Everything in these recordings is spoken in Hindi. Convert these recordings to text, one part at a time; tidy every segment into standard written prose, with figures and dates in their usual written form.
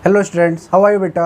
Hello students, how are you बेटा?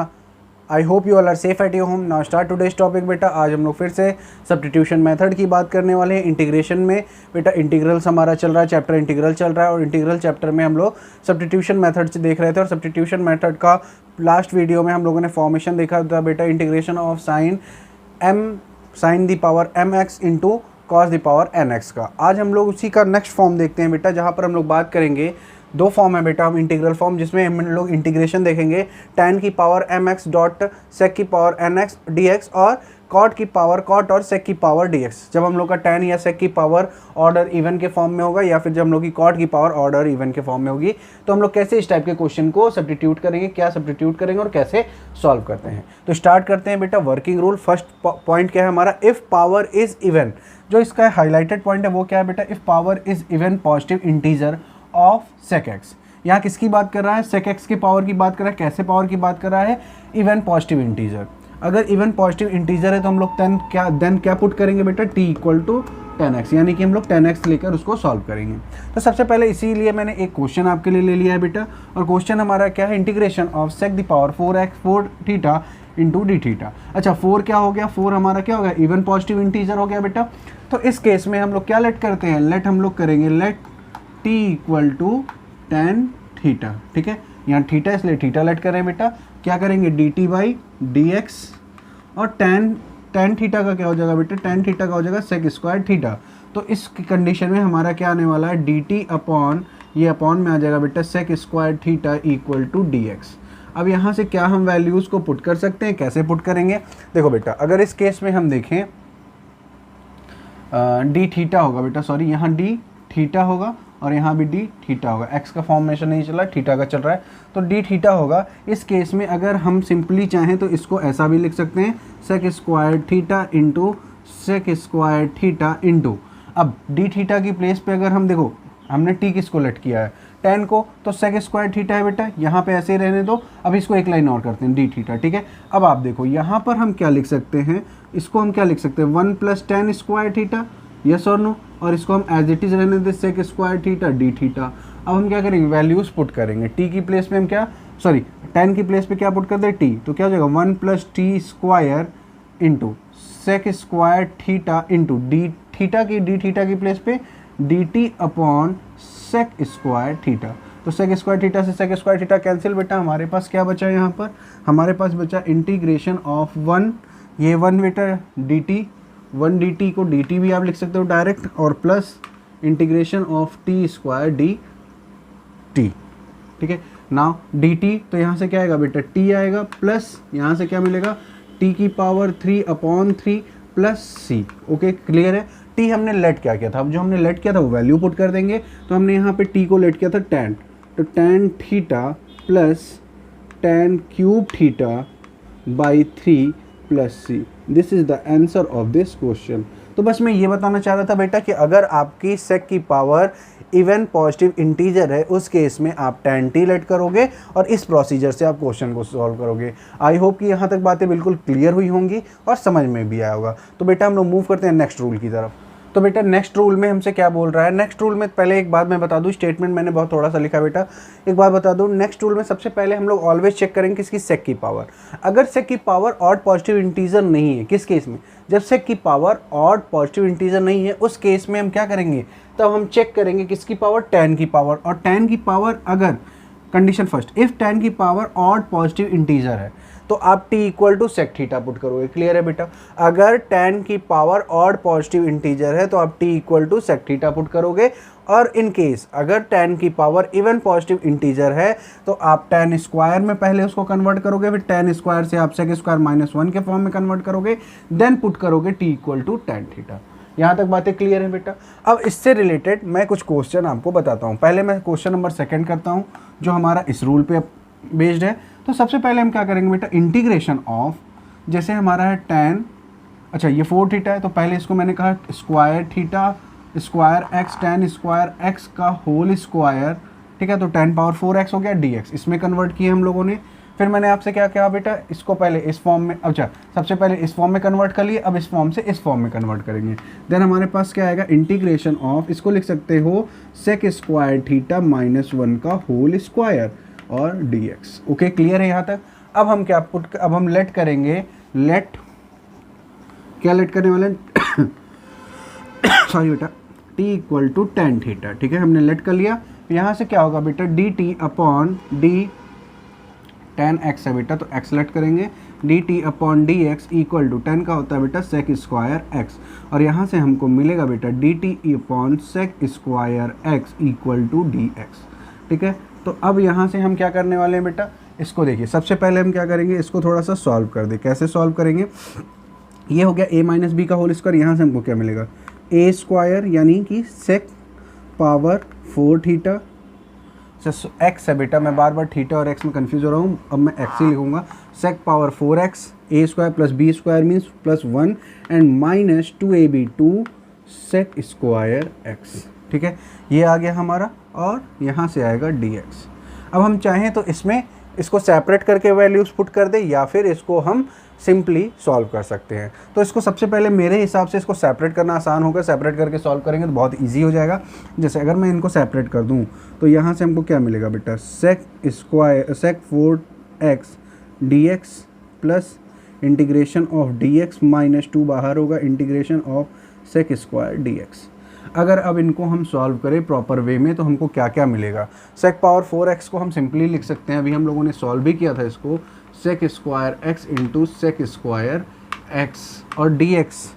I hope you all are safe at your home. Now start today's topic बेटा. आज हम लोग फिर से सब्स्टिट्यूशन मेथड की बात करने वाले हैं. इंटीग्रेशन में बेटा इंटीग्रल्स हमारा चल रहा है, चैप्टर इंटीग्रल चल रहा है और इंटीग्रल चैप्टर में हम लोग सब्स्टिट्यूशन मेथड से देख रहे थे. और सब्स्टिट्यूशन मेथड का लास्ट वीडियो में हम लोगों ने फॉर्मेशन देखा था बेटा, integration of sine the power m x into cos the power n x का. आज हम लोग उसी का नेक्स्ट फॉर्म देखते हैं बेटा, जहाँ पर हम लोग बात करेंगे. दो फॉर्म है बेटा, हम इंटीग्रल फॉर्म जिसमें हम लोग इंटीग्रेशन देखेंगे tan की power m x dot sec की power n x d x और कॉट की पावर कॉट और सेक की पावर डी एक्स. जब हम लोग का tan या सेक की पावर ऑर्डर इवन के फॉर्म में होगा या फिर जब हम लोग की कॉट की पावर ऑर्डर इवन के फॉर्म में होगी, तो हम लोग कैसे इस टाइप के क्वेश्चन को सब्स्टिट्यूट करेंगे, क्या सब्स्टिट्यूट करेंगे और कैसे सॉल्व करते हैं. तो स्टार्ट करते हैं बेटा. वर्किंग रूल फर्स्ट पॉइंट क्या है हमारा, इफ़ पावर इज इवन. जो इसका हाईलाइटेड पॉइंट है वो क्या है बेटा, if power is even positive integer of sec x. यहाँ किसकी बात कर रहा है, सेक एक्स की पावर की बात कर रहा है. कैसे पावर की बात कर रहा है, इवन पॉजिटिव इंटीजर. अगर इवन पॉजिटिव इंटीजर है तो हम लोग देन क्या पुट करेंगे बेटा, t इक्वल टू 10x, यानी कि हम लोग 10x लेकर उसको सॉल्व करेंगे. तो सबसे पहले इसीलिए मैंने एक क्वेश्चन आपके लिए ले लिया है बेटा, और क्वेश्चन हमारा क्या है, integration of sec the power 4 theta into d theta. अच्छा 4 क्या हो गया, 4 हमारा क्या हो गया, इवन पॉजिटिव इंटीजर हो गया बेटा. तो इस केस में हम लोग क्या लेट करते हैं, लेट हम लोग करेंगे let t equal to tan theta. ठीक है, यहाँ थीटा इसलिए थीटा लेट करें बेटा. क्या करेंगे, dt बाई डी एक्स और tan थीटा का क्या हो जाएगा बेटा, tan थीटा का हो जाएगा सेक स्क्वायर थीटा. तो इस कंडीशन में हमारा क्या आने वाला है, dt अपॉन ये अपॉन में आ जाएगा बेटा sec square theta equal to d x. अब यहाँ से क्या हम वैल्यूज़ को पुट कर सकते हैं, कैसे पुट करेंगे. देखो बेटा, अगर इस केस में हम देखें डी थीटा होगा बेटा, सॉरी यहाँ डी थीटा होगा और यहाँ भी डी थीटा होगा. एक्स का फॉर्मेशन नहीं चला, थीटा का चल रहा है, तो डी थीटा होगा. इस केस में अगर हम सिंपली चाहें तो इसको ऐसा भी लिख सकते हैं, sec square theta into sec square theta into. अब डी थीटा की प्लेस पे अगर हम देखो, हमने टी किसको लेट किया है, tan को, तो सेक स्क्वायर थीटा है बेटा, यहाँ पे ऐसे ही रहने दो. अब इसको एक लाइन और करते हैं, डी थीटा. ठीक है, अब आप देखो यहाँ पर हम क्या लिख सकते हैं, इसको हम क्या लिख सकते हैं, 1 plus tan square theta, yes और नो, और इसको हम एज इट इज रहने दें sec square theta d theta. अब हम क्या करेंगे, वैल्यूज पुट करेंगे. टी की प्लेस पे हम क्या, सॉरी tan की प्लेस पे क्या पुट कर दें, टी, तो क्या हो जाएगा 1 plus t square into sec square theta into d theta की प्लेस पे d t upon sec square theta. तो सेक स्क्वायर थीटा से सेक स्क्वायर थीटा कैंसिल बेटा. हमारे पास क्या बचा यहाँ पर, हमारे पास बचा इंटीग्रेशन ऑफ 1, ये 1 बेटा डी टी, 1 डी टी को डी टी भी आप लिख सकते हो डायरेक्ट, और plus integration of T square D T. ठीक है, नाउ डी टी, तो यहाँ से क्या आएगा बेटा, टी आएगा, प्लस यहाँ से क्या मिलेगा, टी की पावर 3 अपॉन 3 प्लस सी. ओके, क्लियर है. टी हमने लेट क्या किया था, अब जो हमने लेट किया था वो वैल्यू पुट कर देंगे. तो हमने यहाँ पे टी को लेट किया था tan, तो tan theta plus tan cube theta by 3 plus c. This is the answer of this question. तो बस मैं ये बताना चाह रहा था बेटा कि अगर आपकी सेक की पावर इवन पॉजिटिव इंटीजर है, उस केस में आप tan t लेट करोगे और इस प्रोसीजर से आप क्वेश्चन को सॉल्व करोगे. आई होप कि यहाँ तक बातें बिल्कुल क्लियर हुई होंगी और समझ में भी आया होगा. तो बेटा हम लोग मूव करते हैं नेक्स्ट रूल की तरफ. तो बेटा नेक्स्ट रूल में हमसे क्या बोल रहा है, नेक्स्ट रूल में पहले एक बात मैं बता दूं, स्टेटमेंट मैंने बहुत थोड़ा सा लिखा बेटा, एक बात बता दूं. नेक्स्ट रूल में सबसे पहले हम लोग ऑलवेज चेक करेंगे किसकी, सेक की पावर. अगर सेक की पावर ऑड पॉजिटिव इंटीजर नहीं है, किस केस में, जब सेक की पावर ऑड पॉजिटिव इंटीजर नहीं है, उस केस में हम क्या करेंगे, तब हम चेक करेंगे किसकी पावर, tan की पावर. और tan की पावर अगर, कंडीशन फर्स्ट, इफ tan की पावर ऑड पॉजिटिव इंटीजर है तो आप t equal to sec theta put करोगे. क्लियर है बेटा. अगर tan की पावर ऑड पॉजिटिव इंटीजर है तो आप t equal to sec theta put करोगे. और इन केस अगर tan की पावर इवन पॉजिटिव इंटीजर है तो आप tan स्क्वायर में पहले उसको कन्वर्ट करोगे, फिर tan स्क्वायर से आप सेक स्क्वायर माइनस 1 के फॉर्म में कन्वर्ट करोगे, देन पुट करोगे t equal to tan theta. यहाँ तक बातें क्लियर है बेटा. अब इससे रिलेटेड मैं कुछ क्वेश्चन आपको बताता हूँ. पहले मैं क्वेश्चन नंबर 2 करता हूँ जो हमारा इस रूल पे बेस्ड है. तो सबसे पहले हम क्या करेंगे बेटा, इंटीग्रेशन ऑफ, जैसे हमारा है tan, अच्छा ये 4 थीटा है तो पहले इसको मैंने कहा square theta square x tan square x का होल स्क्वायर. ठीक है, तो tan पावर 4x हो गया dx, इसमें कन्वर्ट किए हम लोगों ने. फिर मैंने आपसे क्या कहा बेटा, इसको पहले इस फॉर्म में, अच्छा सबसे पहले इस फॉर्म में कन्वर्ट कर लिए, अब इस फॉर्म से इस फॉर्म में कन्वर्ट करेंगे. देन हमारे पास क्या आएगा, इंटीग्रेशन ऑफ, इसको लिख सकते हो सेक स्क्वायर थीटा माइनस 1 का होल स्क्वायर. और dx। ओके, क्लियर है यहाँ तक। अब हम क्या अब हम लेट करेंगे, क्या लेट करने वाले हैं सॉरी बेटा, t equal to tan theta. ठीक है, हमने लेट कर लिया। यहाँ से क्या होगा बेटा, dt upon d tan x है बेटा, तो x लेट करेंगे, dt upon d x equal to tan का होता है बेटा सेक स्क्वायर x, और यहाँ से हमको मिलेगा बेटा dt upon sec square x equal to d x. ठीक है, तो अब यहाँ से हम क्या करने वाले हैं बेटा, इसको देखिए, सबसे पहले हम क्या करेंगे, इसको थोड़ा सा सॉल्व कर दे। कैसे सॉल्व करेंगे, ये हो गया a माइनस बी का होल स्क्वायर, यहाँ से हमको क्या मिलेगा a स्क्वायर यानी कि सेक पावर 4 थीटा, एक्स है बेटा, मैं बार बार थीटा और एक्स में कंफ्यूज हो रहा हूँ, अब मैं एक्स ही लिखूंगा, sec power 4x a square plus b square means plus 1 and minus 2ab 2 sec square x। ठीक है, ये आ गया हमारा, और यहाँ से आएगा dx। अब हम चाहें तो इसमें इसको सेपरेट करके वैल्यूज़ पुट कर दें, या फिर इसको हम सिंपली सॉल्व कर सकते हैं। तो इसको सबसे पहले मेरे हिसाब से इसको सेपरेट करना आसान होगा, सेपरेट करके सॉल्व करेंगे तो बहुत इजी हो जाएगा। जैसे अगर मैं इनको सेपरेट कर दूं तो यहाँ से हमको क्या मिलेगा बेटा, sec 4x dx plus integration of dx minus 2 बाहर होगा, integration of sec square dx। अगर अब इनको हम सॉल्व करें प्रॉपर वे में तो हमको क्या क्या मिलेगा, सेक पावर 4x को हम सिंपली लिख सकते हैं, अभी हम लोगों ने सॉल्व भी किया था इसको, sec square x into sec square x और dx।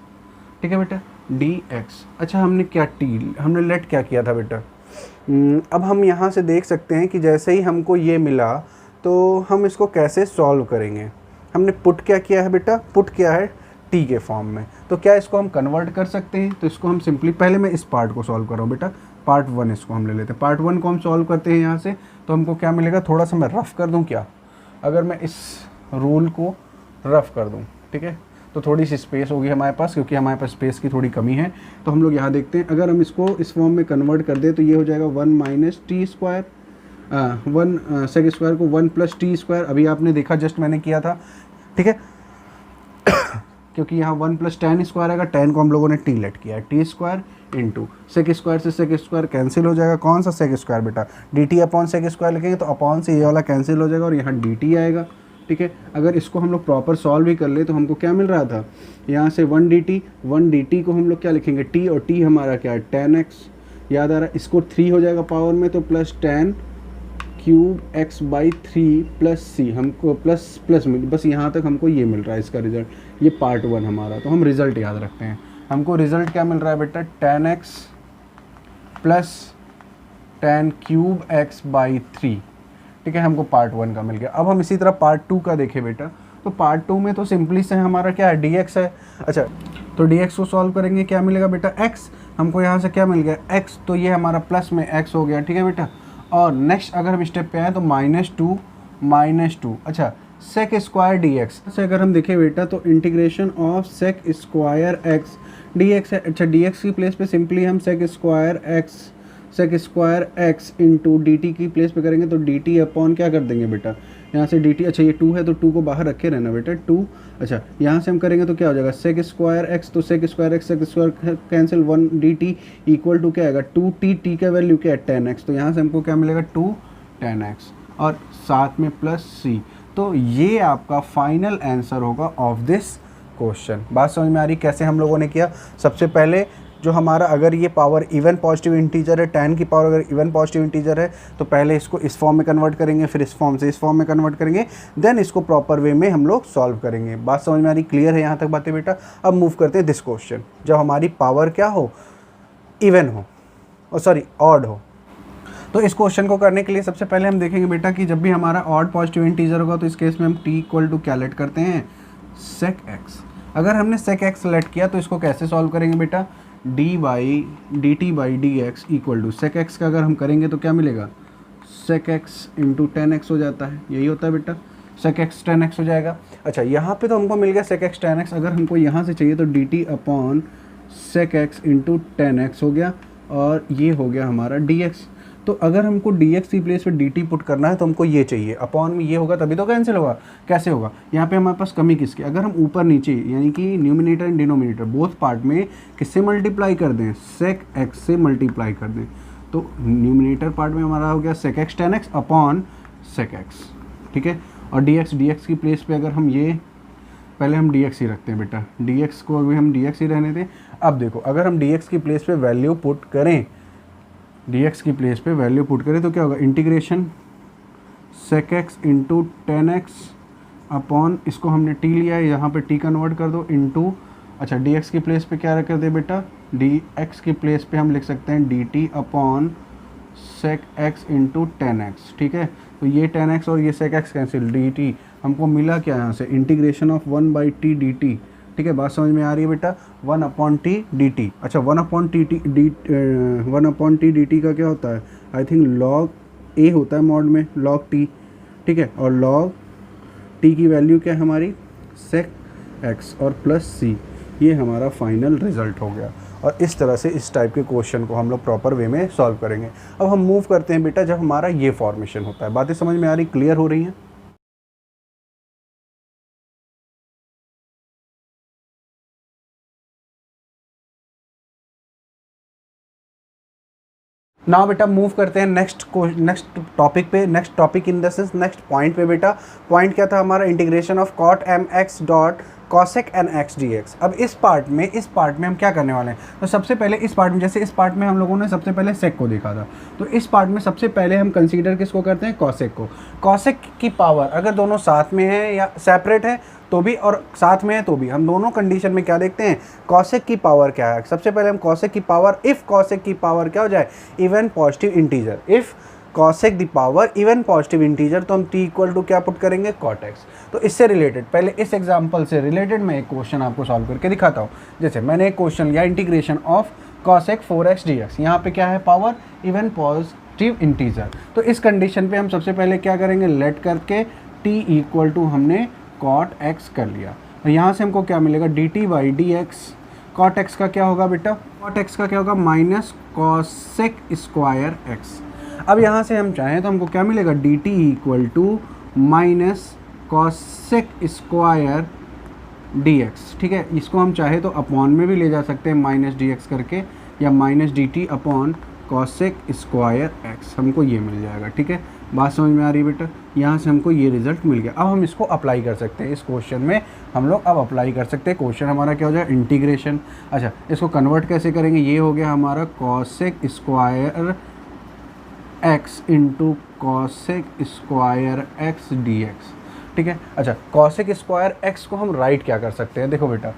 ठीक है बेटा, dx। अच्छा, हमने लेट क्या किया था बेटा, अब हम यहाँ से देख सकते हैं कि जैसे ही हमको ये मिला तो हम इसको कैसे सॉल्व करेंगे। हमने पुट क्या किया है बेटा, पुट किया है t के फॉर्म में, तो क्या इसको हम कन्वर्ट कर सकते हैं, तो इसको हम सिंपली, पहले मैं इस पार्ट को सॉल्व कर रहा हूँ बेटा, पार्ट 1 इसको हम ले लेते हैं। पार्ट 1 को हम सॉल्व करते हैं यहाँ से, तो हमको क्या मिलेगा, थोड़ा सा मैं रफ़ कर दूँ क्या, अगर मैं इस रूल को रफ़ कर दूँ, ठीक है, तो थोड़ी सी स्पेस होगी हमारे पास, क्योंकि हमारे पास स्पेस की थोड़ी कमी है। तो हम लोग यहाँ देखते हैं, अगर हम इसको इस फॉर्म में कन्वर्ट कर दें तो ये हो जाएगा 1 minus t square, 1 sec square को 1 प्लस टी स्क्वायर, अभी आपने देखा जस्ट मैंने किया था। ठीक है, क्योंकि यहाँ 1 प्लस टेन स्क्वायर आएगा, 10 को हम लोगों ने टी लेट किया है, t square into sec square से सेक स्क्वायर कैंसिल हो जाएगा, कौन सा सेक स्क्वायर बेटा, d t upon sec square लिखेंगे तो अपॉन से ये वाला कैंसिल हो जाएगा और यहाँ डी टी आएगा। ठीक है, अगर इसको हम लोग प्रॉपर सॉल्व भी कर ले तो हमको क्या मिल रहा था, यहाँ से 1 डी टी को हम लोग क्या लिखेंगे, टी, और टी हमारा क्या है 10x, याद आ रहा है, इसको 3 हो जाएगा पावर में, तो plus 10 cube x by 3 plus C, हमको प्लस मिल, बस यहाँ तक हमको ये मिल रहा है इसका रिजल्ट, ये पार्ट 1 हमारा। तो हम रिजल्ट याद रखते हैं, हमको रिजल्ट क्या मिल रहा है बेटा, 10x plus 10 cube x by 3। ठीक है, हमको पार्ट 1 का मिल गया। अब हम इसी तरह पार्ट 2 का देखें बेटा, तो पार्ट 2 में तो सिंपली से हमारा क्या है, dx है। अच्छा, तो dx को सॉल्व करेंगे, क्या मिलेगा बेटा, x, हमको यहाँ से क्या मिल गया x, तो ये हमारा प्लस में x हो गया। ठीक है बेटा, और नेक्स्ट अगर हम स्टेप पे आए तो -2। अच्छा, सेक स्क्वायर dx से अगर हम देखें बेटा तो integration of sec square x dx है। अच्छा, dx की प्लेस पे सिंपली हम sec square x into d t की प्लेस पे करेंगे, तो डी टी अपॉन क्या कर देंगे बेटा, यहाँ से डी टी, अच्छा ये 2 है तो 2 को बाहर रखे रहना बेटा, 2। अच्छा, यहाँ से हम करेंगे तो क्या हो जाएगा, सेक स्क्वायर x, तो sec square x sec square cancel, 1 d t equal to क्या आएगा 2t, टी का वैल्यू क्या है 10x, तो यहाँ से हमको क्या मिलेगा 2 10x और साथ में प्लस c। तो ये आपका फाइनल आंसर होगा ऑफ दिस क्वेश्चन। बात समझ में आ रही कैसे हम लोगों ने किया। सबसे पहले जो हमारा, अगर ये पावर इवन पॉजिटिव इंटीजर है, 10 की पावर अगर इवन पॉजिटिव इंटीजर है तो पहले इसको इस फॉर्म में कन्वर्ट करेंगे, फिर इस फॉर्म से इस फॉर्म में कन्वर्ट करेंगे, देन इसको प्रॉपर वे में हम लोग सॉल्व करेंगे। बात समझ में आ रही, क्लियर है यहाँ तक बातें बेटा। अब मूव करते हैं दिस क्वेश्चन, जब हमारी पावर क्या हो, इवन हो, और सॉरी ऑड हो। तो इस क्वेश्चन को करने के लिए सबसे पहले हम देखेंगे बेटा कि जब भी हमारा ऑड पॉजिटिव इंटीजर होगा तो इस केस में हम t इक्वल टू क्या लेट करते हैं, सेक x। अगर हमने सेक x लेट किया तो इसको कैसे सॉल्व करेंगे बेटा, d t by d x equal to sec x का अगर हम करेंगे तो क्या मिलेगा, सेक एक्स इंटू 10x हो जाता है, यही होता है बेटा, सेक एक्स 10x हो जाएगा। अच्छा, यहाँ पे तो हमको मिल गया सेक एक्स 10x, अगर हमको यहाँ से चाहिए तो d t upon sec x into 10x हो गया, और ये हो गया हमारा dx। तो अगर हमको dx की प्लेस पे dt पुट करना है तो हमको ये चाहिए, अपॉन में ये होगा तभी तो कैंसिल होगा, कैसे होगा, यहाँ पे हमारे पास कमी किसकी, अगर हम ऊपर नीचे यानी कि numerator and denominator both part में किससे मल्टीप्लाई कर दें, सेक x से मल्टीप्लाई कर दें, तो न्यूमिनेटर पार्ट में हमारा हो गया सेक x 10x upon sec x, ठीक है। और dx की प्लेस पे अगर हम ये, पहले हम dx ही रखते हैं बेटा, dx को अभी हम dx ही रहने दें। अब देखो अगर हम dx की प्लेस पे वैल्यू पुट करें, dx की प्लेस पे वैल्यू पुट करें तो क्या होगा, integration sec x into ten x upon, इसको हमने t लिया है, यहाँ पे t कन्वर्ट कर दो इंटू, अच्छा dx की प्लेस पे क्या रख कर दे बेटा, dx की प्लेस पे हम लिख सकते हैं dt upon sec x into ten x, ठीक है। तो ये टेन एक्स और ये sec x कैंसिल, dt हमको मिला क्या यहाँ से, इंटीग्रेशन ऑफ 1/t dt, ठीक है। बात समझ में आ रही है बेटा, 1/t dt। अच्छा 1/t dt का क्या होता है, आई थिंक log a होता है मॉड में, log t, ठीक है। और log t की वैल्यू क्या है हमारी, sec x और प्लस c, ये हमारा फाइनल रिजल्ट हो गया। और इस तरह से इस टाइप के क्वेश्चन को हम लोग प्रॉपर वे में सॉल्व करेंगे। अब हम मूव करते हैं बेटा जब हमारा ये फॉर्मेशन होता है। बातें समझ में आ रही, क्लियर हो रही हैं? नाउ बेटा मूव करते हैं नेक्स्ट टॉपिक पे, next topic in the sense next point पे बेटा। पॉइंट क्या था हमारा, integration of cot mx dot cosec nx dx। अब इस पार्ट में हम क्या करने वाले हैं, तो सबसे पहले इस पार्ट में, जैसे इस पार्ट में हम लोगों ने सबसे पहले sec को देखा था, तो इस पार्ट में सबसे पहले हम कंसीडर किसको करते हैं, cosec को। cosec की पावर अगर दोनों साथ में है या सेपरेट है तो भी, और साथ में है तो भी, हम दोनों कंडीशन में क्या देखते हैं, cosec की पावर क्या है। सबसे पहले हम cosec की पावर, इफ cosec की पावर क्या हो जाए, even positive integer, if cosec the power even positive integer, तो हम t इक्वल टू क्या पुट करेंगे, cot x। तो इससे रिलेटेड, पहले इस एग्जांपल से रिलेटेड मैं एक क्वेश्चन आपको सॉल्व करके दिखाता हूँ। जैसे मैंने एक क्वेश्चन लिया, integration of cosec 4x dx, यहाँ पे क्या है, पावर इवन पॉजिटिव इंटीजर। तो इस कंडीशन पे हम सबसे पहले क्या करेंगे, लेट करके t इक्वल टू हमने cot x कर लिया, और यहाँ से हमको क्या मिलेगा, dt by d x. cot x का क्या होगा बेटा, cot x का क्या होगा, माइनस cosec स्क्वायर x। अब यहाँ से हम चाहें तो हमको क्या मिलेगा, dt equal to minus cosec square dx, ठीक है। इसको हम चाहे तो अपॉन में भी ले जा सकते हैं माइनस dx करके, या minus dt upon cosec square x, हमको ये मिल जाएगा, ठीक है। बात समझ में आ रही है बेटा, यहाँ से हमको ये रिजल्ट मिल गया। अब हम इसको अप्लाई कर सकते हैं, इस क्वेश्चन में हम लोग अब अप्लाई कर सकते हैं। क्वेश्चन हमारा क्या हो जाए, इंटीग्रेशन, अच्छा इसको कन्वर्ट कैसे करेंगे, ये हो गया हमारा cosec square x into cosec square x dx, ठीक है। अच्छा cosec स्क्वायर x को हम राइट क्या कर सकते हैं, देखो बेटा,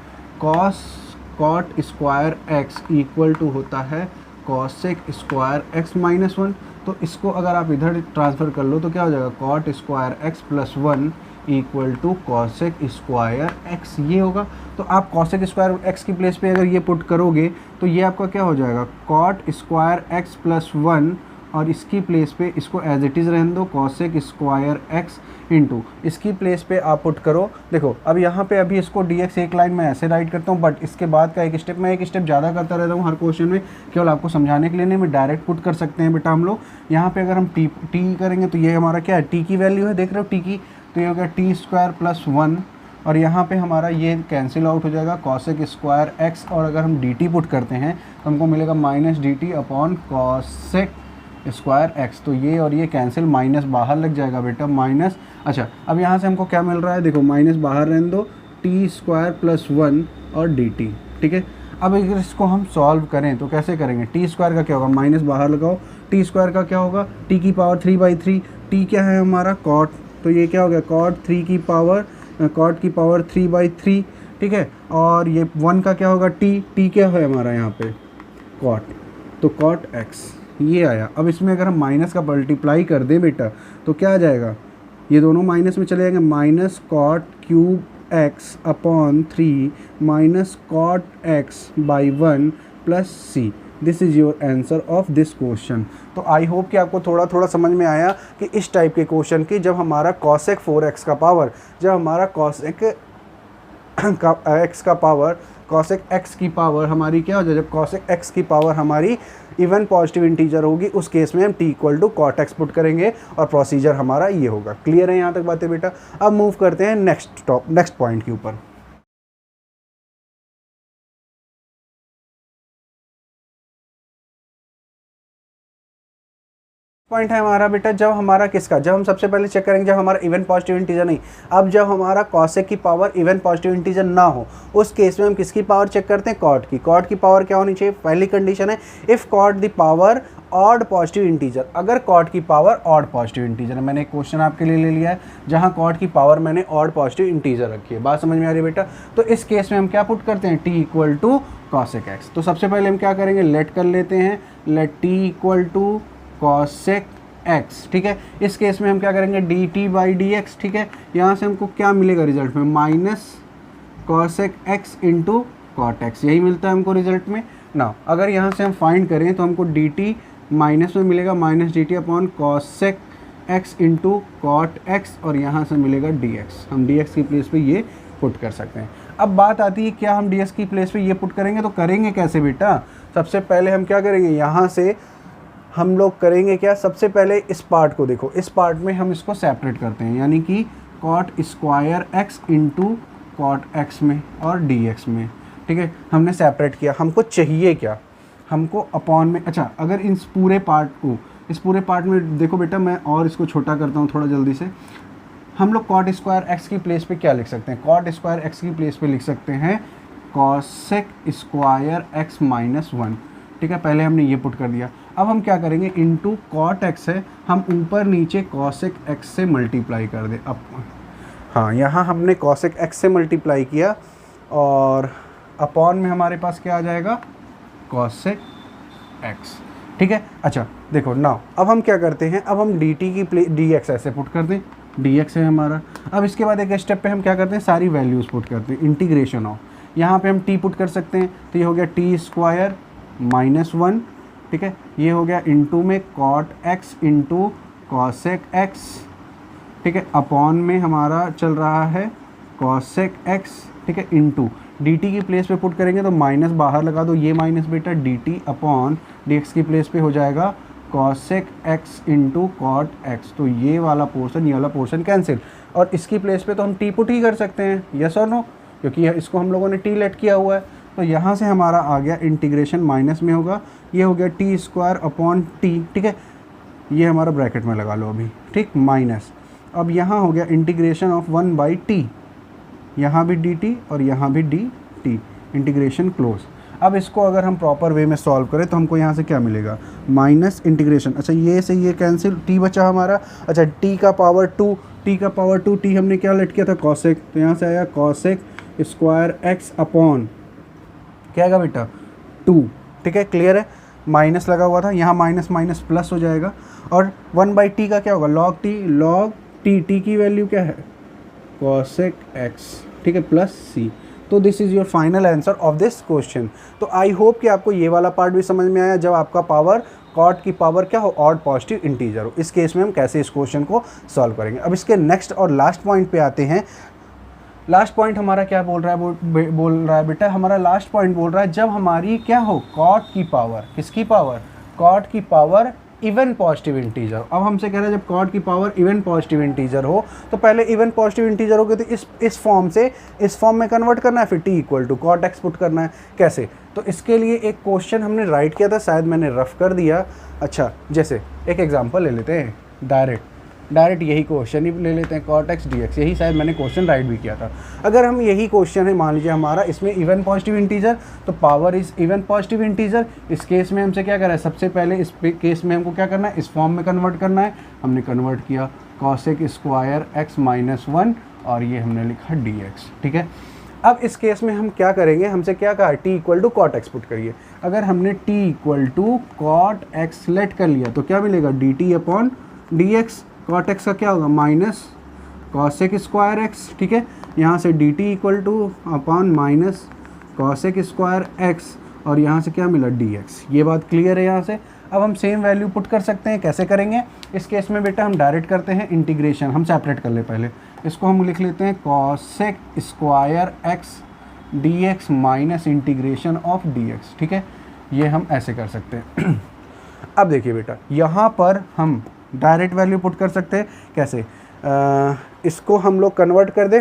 cot square x equal to होता है cosec स्क्वायर x माइनस 1। तो इसको अगर आप इधर ट्रांसफ़र कर लो तो क्या हो जाएगा, cot square x plus 1 equal to cosec square x, ये होगा। तो आप cosec स्क्वायर x की प्लेस पे अगर ये पुट करोगे तो ये आपका क्या हो जाएगा, cot स्क्वायर x प्लस 1, और इसकी प्लेस पे इसको एज इट इज़ रहने दो, cosec स्क्वायर x इंटू इसकी प्लेस पे आप पुट करो। देखो अब यहाँ पे अभी इसको dx एक लाइन में ऐसे राइट करता हूँ, बट इसके बाद का एक स्टेप, मैं एक स्टेप ज़्यादा करता रहता हूँ हर क्वेश्चन में, केवल आपको समझाने के लिए नहीं, मैं डायरेक्ट पुट कर सकते हैं बेटा हम लोग। यहाँ पे अगर हम t करेंगे तो ये हमारा क्या है, t की वैल्यू है, देख रहे हो t की, तो ये हो गया t स्क्वायर प्लस 1, और यहाँ पे हमारा ये कैंसिल आउट हो जाएगा cosec स्क्वायर x, और अगर हम dt पुट करते हैं तो हमको मिलेगा minus dt upon cosec square x. तो ये और ये कैंसिल, माइनस बाहर लग जाएगा बेटा, माइनस। अच्छा अब यहाँ से हमको क्या मिल रहा है, देखो माइनस बाहर रहने दो, टी स्क्वायर प्लस 1 और डी टी, ठीक है। अब अगर इसको हम सॉल्व करें तो कैसे करेंगे, टी स्क्वायर का क्या होगा, माइनस बाहर लगाओ, टी स्क्वायर का क्या होगा, टी की पावर 3/3, टी क्या है हमारा कॉट, तो ये क्या हो गया, कॉट 3 की पावर, कॉट की पावर 3/3, ठीक है। और ये 1 का क्या होगा, टी क्या है हमारा यहाँ पे, कॉट, तो कॉट एक्स ये आया। अब इसमें अगर हम माइनस का मल्टीप्लाई कर दें बेटा तो क्या आ जाएगा, ये दोनों माइनस में चले जाएंगे, minus cot cube x upon 3 minus cot x by 1 plus c. This is your answer of this question. तो आई होप कि आपको थोड़ा थोड़ा समझ में आया कि इस टाइप के क्वेश्चन की, जब हमारा cosec 4x का पावर, जब हमारा cosec x का पावर, cosec x की पावर हमारी क्या हो जाए, जब cosec x की पावर हमारी इवन पॉजिटिव इंटीजर होगी, उस केस में हम t equal to cot x put करेंगे, और प्रोसीजर हमारा ये होगा। क्लियर है यहाँ तक बातें बेटा? अब मूव करते हैं नेक्स्ट पॉइंट के ऊपर। पॉइंट है हमारा बेटा जब हमारा किसका, जब हम सबसे पहले चेक करेंगे जब हमारा इवन पॉजिटिव इंटीजर नहीं, अब जब हमारा कॉसेक की पावर इवन पॉजिटिव इंटीजर ना हो, उस केस में हम किसकी पावर चेक करते हैं, कॉट की। कॉट की पावर क्या होनी चाहिए, पहली कंडीशन है if caught the power odd positive integer, अगर कॉट की पावर ऑड पॉजिटिव इंटीजर है। मैंने एक क्वेश्चन आपके लिए ले लिया है जहाँ कॉट की पावर मैंने ऑड पॉजिटिव इंटीजर रखी है, बात समझ में आ रही है बेटा। तो इस केस में हम क्या पुट करते हैं, t equal to cosec x. तो सबसे पहले हम क्या करेंगे, लेट कर लेते हैं, let t equal to cosec x, ठीक है। इस केस में हम क्या करेंगे, d t by d x, ठीक है। यहाँ से हमको क्या मिलेगा रिजल्ट में, minus cosec x into cot x, यही मिलता है हमको रिजल्ट में ना। अगर यहाँ से हम फाइंड करें तो हमको डी टी माइनस में मिलेगा minus d t upon cosec x into cot x, और यहाँ से मिलेगा डी एक्स। हम डी एक्स की प्लेस पे ये पुट कर सकते हैं। अब बात आती है क्या हम डी एक्स की प्लेस पे ये पुट करेंगे, तो करेंगे कैसे बेटा। सबसे पहले हम क्या करेंगे, यहाँ से हम लोग करेंगे क्या, सबसे पहले इस पार्ट को देखो, इस पार्ट में हम इसको सेपरेट करते हैं, यानी कि cot square x into cot x में और डी एक्स में, ठीक है। हमने सेपरेट किया, हमको चाहिए क्या, हमको अपॉन में, अच्छा अगर इस पूरे पार्ट को, इस पूरे पार्ट में देखो बेटा, मैं और इसको छोटा करता हूँ थोड़ा जल्दी से। हम लोग कॉट स्क्वायर एक्स की प्लेस पे क्या लिख सकते हैं, कॉट स्क्वायर एक्स की प्लेस पे लिख सकते हैं cosec square x minus one, ठीक है। पहले हमने ये पुट कर दिया। अब हम क्या करेंगे, इंटू कॉट एक्स है, हम ऊपर नीचे कॉसेक एक्स से मल्टीप्लाई कर दें। अब हाँ, यहाँ हमने कॉसेक एक्स से मल्टीप्लाई किया और अपॉन में हमारे पास क्या आ जाएगा, कॉसेक एक्स, ठीक है। अच्छा देखो नाउ, अब हम क्या करते हैं, अब हम डी टी की प्ले डी एक्स ऐसे पुट कर दें, डी एक्स है हमारा। अब इसके बाद एक स्टेप पे हम क्या करते हैं, सारी वैल्यूज़ पुट करते हैं, इंटीग्रेशन ऑफ, यहाँ पे हम टी पुट कर सकते हैं, तो ये हो गया टी स्क्वायर माइनस वन, ठीक है। ये हो गया इंटू में cot x into cosec x, ठीक है, अपॉन में हमारा चल रहा है कॉसेक एक्स, ठीक है, इंटू डी टी की प्लेस पे पुट करेंगे तो माइनस बाहर लगा दो, ये माइनस बेटा d t upon d x की प्लेस पे हो जाएगा cosec x into cot x. तो ये वाला पोर्शन, ये वाला पोर्शन कैंसिल, और इसकी प्लेस पे तो हम टी पुट ही कर सकते हैं, यस और नो, क्योंकि इसको हम लोगों ने टी लेट किया हुआ है। तो यहाँ से हमारा आ गया इंटीग्रेशन माइनस में होगा, ये हो गया टी स्क्वायर अपॉन टी, ठीक है, ये हमारा ब्रैकेट में लगा लो अभी, ठीक, माइनस। अब यहाँ हो गया integration of one by T, यहाँ भी डी टी और यहाँ भी डी टी, इंटीग्रेशन क्लोज। अब इसको अगर हम प्रॉपर वे में सॉल्व करें तो हमको यहाँ से क्या मिलेगा, माइनस इंटीग्रेशन, अच्छा ये से ये कैंसिल, टी बचा हमारा, अच्छा टी का पावर टू, टी का पावर टू, टी हमने क्या लेट किया था, कॉसेक, तो यहाँ से आया कॉसेक स्क्वायर एक्स अपॉन क्या आएगा बेटा, टू, ठीक है, क्लियर है। माइनस लगा हुआ था, यहाँ माइनस माइनस प्लस हो जाएगा, और वन बाई टी का क्या होगा, log T, log T, T की वैल्यू क्या है, कॉसेक एक्स, ठीक है, प्लस सी। तो this is your final answer of this question. तो आई होप कि आपको ये वाला पार्ट भी समझ में आया, जब आपका पावर कॉट की पावर क्या हो, ऑड पॉजिटिव इंटीजर हो। इस केस में हम कैसे इस क्वेश्चन को सॉल्व करेंगे। अब इसके नेक्स्ट और लास्ट पॉइंट पे आते हैं। लास्ट पॉइंट हमारा क्या बोल रहा है, बोल रहा है बेटा, हमारा लास्ट पॉइंट बोल रहा है जब हमारी क्या हो, कॉट की पावर, किसकी पावर, कॉट की पावर इवन पॉजिटिव इंटीजर। अब हमसे कह रहा है जब कॉट की पावर इवन पॉजिटिव इंटीजर हो, तो पहले इवन पॉजिटिव इंटीजर हो गए तो इस फॉर्म से इस फॉर्म में कन्वर्ट करना है, फिर t equal to cot x put करना है। कैसे, तो इसके लिए एक क्वेश्चन हमने राइट किया था, शायद मैंने रफ कर दिया। अच्छा, जैसे एक एग्जांपल ले लेते हैं, डायरेक्ट यही क्वेश्चन ही ले लेते हैं, कॉट एक्स डी एक्स, यही शायद मैंने क्वेश्चन राइट भी किया था। अगर हम यही क्वेश्चन है, मान लीजिए हमारा इसमें इवन पॉजिटिव इंटीजर, तो power is even positive integer. इस केस में हमसे क्या करना है, सबसे पहले इस केस में हमको क्या करना है, इस फॉर्म में कन्वर्ट करना है। हमने कन्वर्ट किया cosec square x minus one, और ये हमने लिखा डी एक्स, ठीक है। अब इस केस में हम क्या करेंगे, हमसे क्या कहा, t equal to cot x put करिए। अगर हमने t equal to cot x let कर लिया तो क्या मिलेगा, d t upon d x. Cot x का क्या होगा, माइनस कॉसेक स्क्वायर एक्स, ठीक है। यहाँ से D t equal two upon minus cosec square x, और यहाँ से क्या मिला, डी एक्स। ये बात क्लियर है यहाँ से। अब हम सेम वैल्यू पुट कर सकते हैं, कैसे करेंगे इस केस में बेटा, हम डायरेक्ट करते हैं इंटीग्रेशन, हम सेपरेट कर ले पहले, इसको हम लिख लेते हैं cosec square x d x minus integration of D x, ठीक है। ये हम ऐसे कर सकते हैं। अब देखिए बेटा, यहाँ पर हम डायरेक्ट वैल्यू पुट कर सकते हैं, कैसे, इसको हम लोग कन्वर्ट कर दे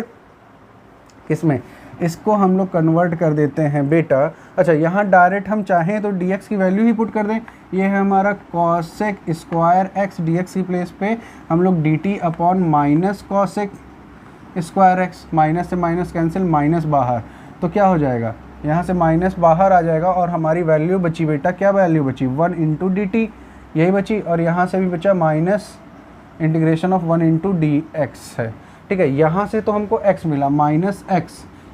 किस में, इसको हम लोग कन्वर्ट कर देते हैं बेटा। अच्छा, यहाँ डायरेक्ट हम चाहें तो dx की वैल्यू ही पुट कर दें। ये है हमारा कॉसेक स्क्वायर एक्स, dx की प्लेस पे हम लोग dt upon minus cosec square x, minus से माइनस कैंसिल, माइनस बाहर, तो क्या हो जाएगा, यहाँ से माइनस बाहर आ जाएगा और हमारी वैल्यू बची बेटा, क्या वैल्यू बची, 1 इंटू dt, यही बची। और यहाँ से भी बचा minus integration of 1 into dx है। ठीक है, यहाँ से तो हमको x मिला माइनस x,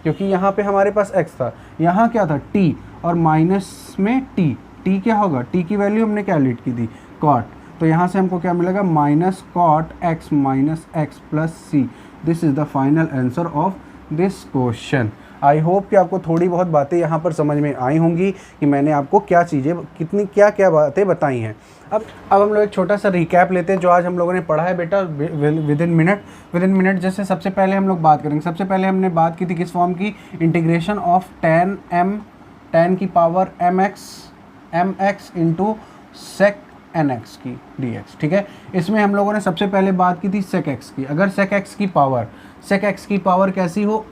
क्योंकि यहाँ पे हमारे पास x था, यहाँ क्या था t, और माइनस में t क्या होगा, t की वैल्यू हमने क्या लीट की थी, cot, तो यहाँ से हमको क्या मिलेगा, minus cot x minus x plus c. This is the final answer of this question. I hope कि आपको थोड़ी बहुत बातें यहाँ पर समझ में आई होंगी कि मैंने आपको क्या चीज़ें, कितनी क्या क्या बातें बताई हैं। अब हम लोग एक छोटा सा रिकैप लेते हैं जो आज हम लोगों ने पढ़ा है बेटा विद इन मिनट। जैसे सबसे पहले हम लोग बात करेंगे, सबसे पहले हमने बात की थी किस फॉर्म की, इंटीग्रेशन ऑफ tan की power mx into sec nx की dx। ठीक है, इसमें हम लोगों ने सबसे पहले बात की थी sec x की। अगर sec x की पावर कैसी हो,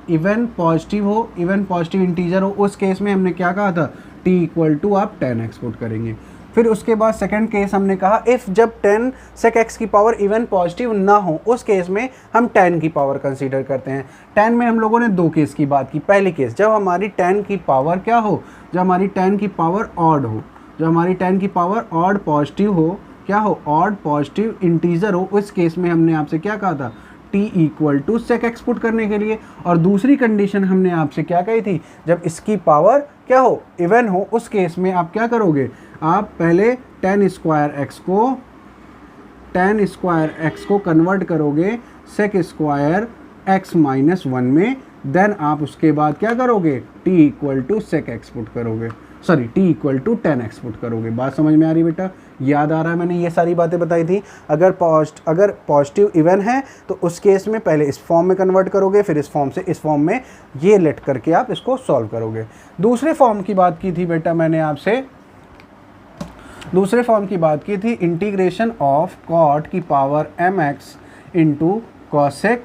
इवन पॉजिटिव हो, इवन पॉजिटिव इंटीजर हो, उस केस में हमने क्या कहा था, t इक्वल टू आप tan x पुट करेंगे। फिर उसके बाद सेकंड केस हमने कहा इफ़ जब tan sec x की पावर इवन पॉजिटिव ना हो, उस केस में हम tan की पावर कंसीडर करते हैं। tan में हम लोगों ने दो केस की बात की। पहली केस जब हमारी tan की पावर क्या हो, जब हमारी tan की पावर ऑड हो, जब हमारी tan की पावर ऑड पॉजिटिव हो, क्या हो, ऑड पॉजिटिव इंटीजर हो, उस केस में हमने आपसे क्या कहा था, t equal to sec x put करने के लिए। और दूसरी कंडीशन हमने आपसे क्या कही थी, जब इसकी पावर क्या हो, इवन हो, उस केस में आप क्या करोगे, आप पहले tan स्क्वायर x को कन्वर्ट करोगे sec स्क्वायर x माइनस 1 में, देन आप उसके बाद क्या करोगे, t equal to sec x put करोगे, sorry t equal to tan x put करोगे। बात समझ में आ रही बेटा, याद आ रहा है, मैंने ये सारी बातें बताई थी। अगर पॉजिटिव इवन है तो उस केस में पहले इस फॉर्म में कन्वर्ट करोगे, फिर इस फॉर्म से इस फॉर्म में, ये लेट करके आप इसको सॉल्व करोगे। दूसरे फॉर्म की बात की थी बेटा मैंने आपसे, दूसरे फॉर्म की बात की थी इंटीग्रेशन ऑफ cot की power mx into cosec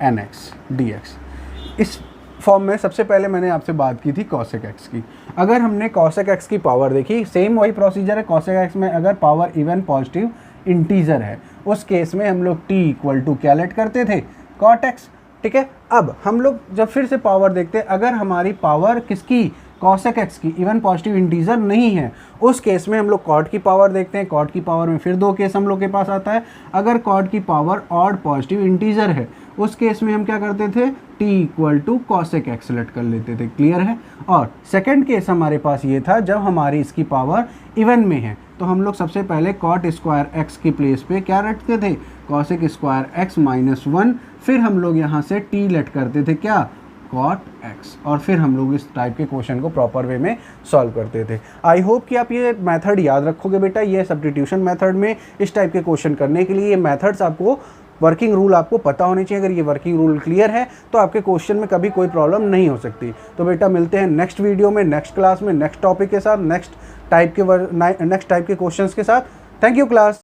nx dx। इस फॉर्म में सबसे पहले मैंने आपसे बात की थी cosec x की। अगर हमने cosec x की पावर देखी, सेम वही प्रोसीजर है, cosec x में अगर पावर इवन पॉजिटिव इंटीजर है, उस केस में हम लोग t इक्वल टू क्या लेट करते थे, cot x। ठीक है, अब हम लोग जब फिर से पावर देखते हैं, अगर हमारी पावर किसकी, cosec x की, इवन पॉजिटिव इंटीजर नहीं है, उस केस में हम लोग cot की पावर देखते हैं। cot की पावर में फिर दो केस हम लोग के पास आता है। अगर cot की पावर ऑड पॉजिटिव इंटीजर है, उस केस में हम क्या करते थे, t equal to cosec x let कर लेते थे। क्लियर है। और सेकंड केस हमारे पास ये था, जब हमारी इसकी पावर इवन में है, तो हम लोग सबसे पहले cot स्क्वायर x की प्लेस पे क्या रखते थे, cosec स्क्वायर x माइनस 1, फिर हम लोग यहाँ से t लेट करते थे क्या, cot x, और फिर हम लोग इस टाइप के क्वेश्चन को प्रॉपर वे में सॉल्व करते थे। आई होप कि आप ये मेथड याद रखोगे बेटा। ये सब्स्टिट्यूशन मेथड में इस टाइप के क्वेश्चन करने के लिए ये मेथड्स आपको, वर्किंग रूल आपको पता होने चाहिए। अगर ये वर्किंग रूल क्लियर है तो आपके क्वेश्चन में कभी कोई प्रॉब्लम नहीं हो सकती। तो बेटा मिलते हैं नेक्स्ट वीडियो में, नेक्स्ट क्लास में, नेक्स्ट टॉपिक के साथ, नेक्स्ट टाइप के क्वेश्चंस के साथ। Thank you class.